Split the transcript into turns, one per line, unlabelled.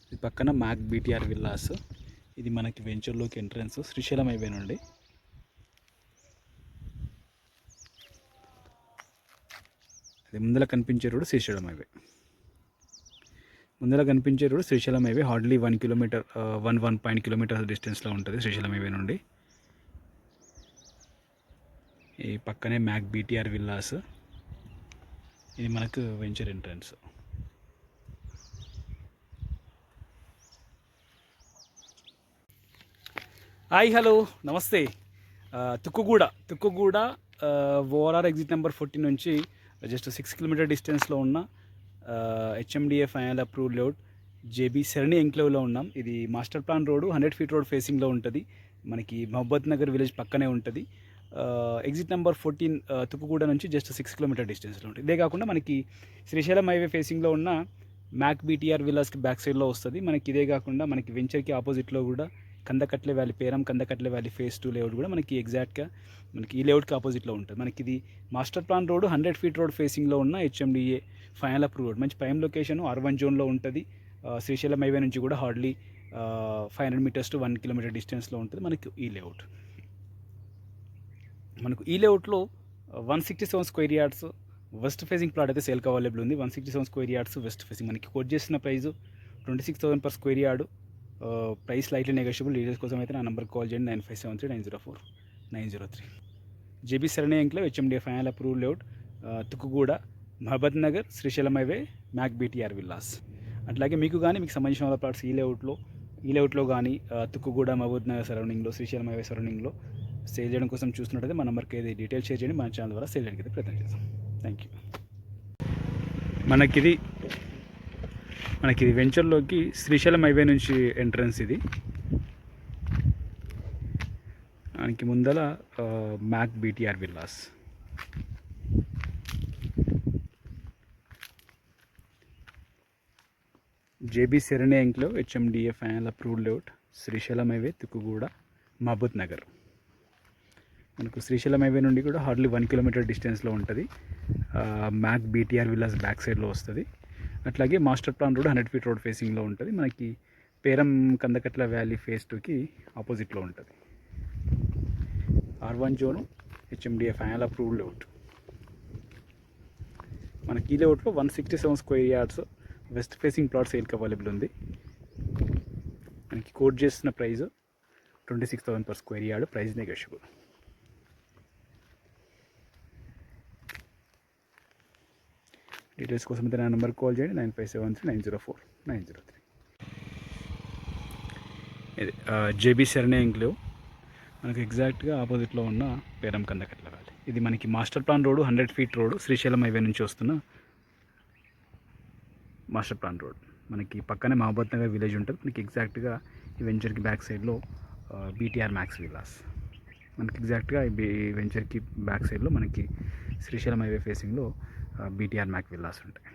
ఇది పక్కన Mac BTR villas. ఇది మనకి వెంచర్లోకి ఎంట్రన్స్ శ్రీశైలం హైవే నుండి. అది ముందర కనిపించే రోడ్ శ్రీశైలం హైవే. ముందర కనిపించే road Srisailam highway. Hardly 1 kilometre 1.1 kilometres డిస్టెన్స్లో ఉంటుంది శ్రీశైలం హైవే నుండి. ఈ పక్కనే మ్యాక్ బీటీఆర్ విల్లాస్. ఇది మనకు వెంచర్ ఎంట్రన్స్. హాయ్, హలో, నమస్తే. తుక్కుగూడ ఓఆర్ఆర్ ఎగ్జిట్ నెంబర్ 14 నుంచి జస్ట్ 6 కిలోమీటర్ డిస్టెన్స్లో ఉన్న HMDA final approve layout JB Sarani ఎంక్లేవ్లో ఉన్నాం. ఇది master plan road 100 feet road ఫేసింగ్లో ఉంటుంది. మనకి మహబూబ్ నగర్ విలేజ్ పక్కనే ఉంటుంది. ఎగ్జిట్ నెంబర్ 14 తుక్కుగూడ నుంచి జస్ట్ 6 కిలోమీటర్ డిస్టెన్స్లో ఉంటుంది. ఇదే కాకుండా మనకి శ్రీశైలం హైవే ఫేసింగ్లో ఉన్న మ్యాక్ బీటీఆర్ విల్లాస్కి బ్యాక్ సైడ్లో వస్తుంది. మనకి ఇదే కాకుండా మనకి వెంచర్కి ఆపోజిట్లో కూడా కందకట్లే valley, Peram కందకట్లే valley phase 2 layout కూడా మనకి ఎగ్జాక్ట్గా మనకి ఈ లేఅవుట్కి ఆపోజిట్లో ఉంటుంది. మనకి ఇది master plan road 100 feet road ఫేసింగ్లో ఉన్న హెచ్ఎండిఏ ఫైనల్ అప్రూవ్ రోడ్. మంచి ప్రైమ్ లొకేషన్, R1 జోన్లో ఉంటుంది. శ్రీశైలం హైవే నుంచి కూడా హార్డ్లీ 500 మీటర్స్ టు 1 కిలోమీటర్ డిస్టెన్స్లో ఉంటుంది మనకి ఈ లేఅవుట్. మనకు ఈ లేఅవుట్లో 167 square yards west facing plot అయితే సేల్కి అవైలబుల్ ఉంది. 167 స్క్వేర్ యార్డ్స్ వెస్ట్ ఫేసింగ్. మనకి కోట్ చేసిన price 26,000 per square yard. Price slightly negotiable. Details కోసం అయితే నా నెంబర్కి కాల్ చేయండి, 9573904903. JB Sarani enclave HMDA final approve layout Tukkuguda, Mahabubnagar, Srisailam highway, mac BTR villas. అట్లాగే మీకు కానీ మీకు సంబంధించిన వాళ్ళ ప్లాట్స్ ఈ లేఅవుట్లో కానీ తుక్కుగూడ, మహబూబ్ నగర్ సరౌండింగ్లో, శ్రీశైలం హైవే సరౌండింగ్లో సేల్ చేయడం కోసం చూస్తున్నట్టయితే మన నెంబర్కి ఏది డీటెయిల్స్ షేర్ చేయండి. మన ఛానల్ ద్వారా సేల్ చేయడానికి ప్రయత్నం చేద్దాం. Thank you. మనకి వెంచర్లోకి శ్రీశైలం హైవే నుంచి ఎంట్రన్స్. ఇది మనకి ముందర mac BTR villas. JB Sarani enclave HMDA final approved layout Srisailam highway Tukkuguda, Mahabubnagar. మనకు శ్రీశైలం హైవే నుండి కూడా హార్డ్లీ 1 కిలోమీటర్ డిస్టెన్స్లో ఉంటుంది. మ్యాక్ బీటీఆర్ విల్లాస్ బ్యాక్ సైడ్లో వస్తుంది. అట్లాగే master plan road 100 feet road ఫేసింగ్లో ఉంటుంది. మనకి పేరం కందకట్ల వ్యాలీ ఫేజ్ 2కి ఆపోజిట్లో ఉంటుంది. R1 zone HMDA final approved layout. మనకి ఈ లేఅవుట్లో 167 square yards west facing plot సేల్కి అవైలబుల్ ఉంది. మనకి కోట్ చేస్తున్న price 26,000 per square yard. Price negotiable. Details కోసం అయితే నా నెంబర్కి కాల్ చేయండి, 9573904903. ఇది జేబీ సరణి ఎంక్లేవ్ మనకు ఎగ్జాక్ట్గా ఆపోజిట్లో ఉన్న పేరం కందకట్ల వ్యాలీ. ఇది మనకి master plan road 100 feet road Srisailam highway నుంచి వస్తున్న మాస్టర్ ప్లాన్ రోడ్. మనకి పక్కనే మహబూబ్ నగర్ విలేజ్ ఉంటుంది. మనకి ఎగ్జాక్ట్గా ఈ వెంచర్కి బ్యాక్ సైడ్లో బీటీఆర్ మ్యాక్స్ విల్లాస్. మనకి ఎగ్జాక్ట్గా ఈ వెంచర్కి బ్యాక్ సైడ్లో మనకి శ్రీశైలం హైవే ఫేసింగ్లో బీటీఆర్ మ్యాక్ విల్లాస్ ఉంటాయి.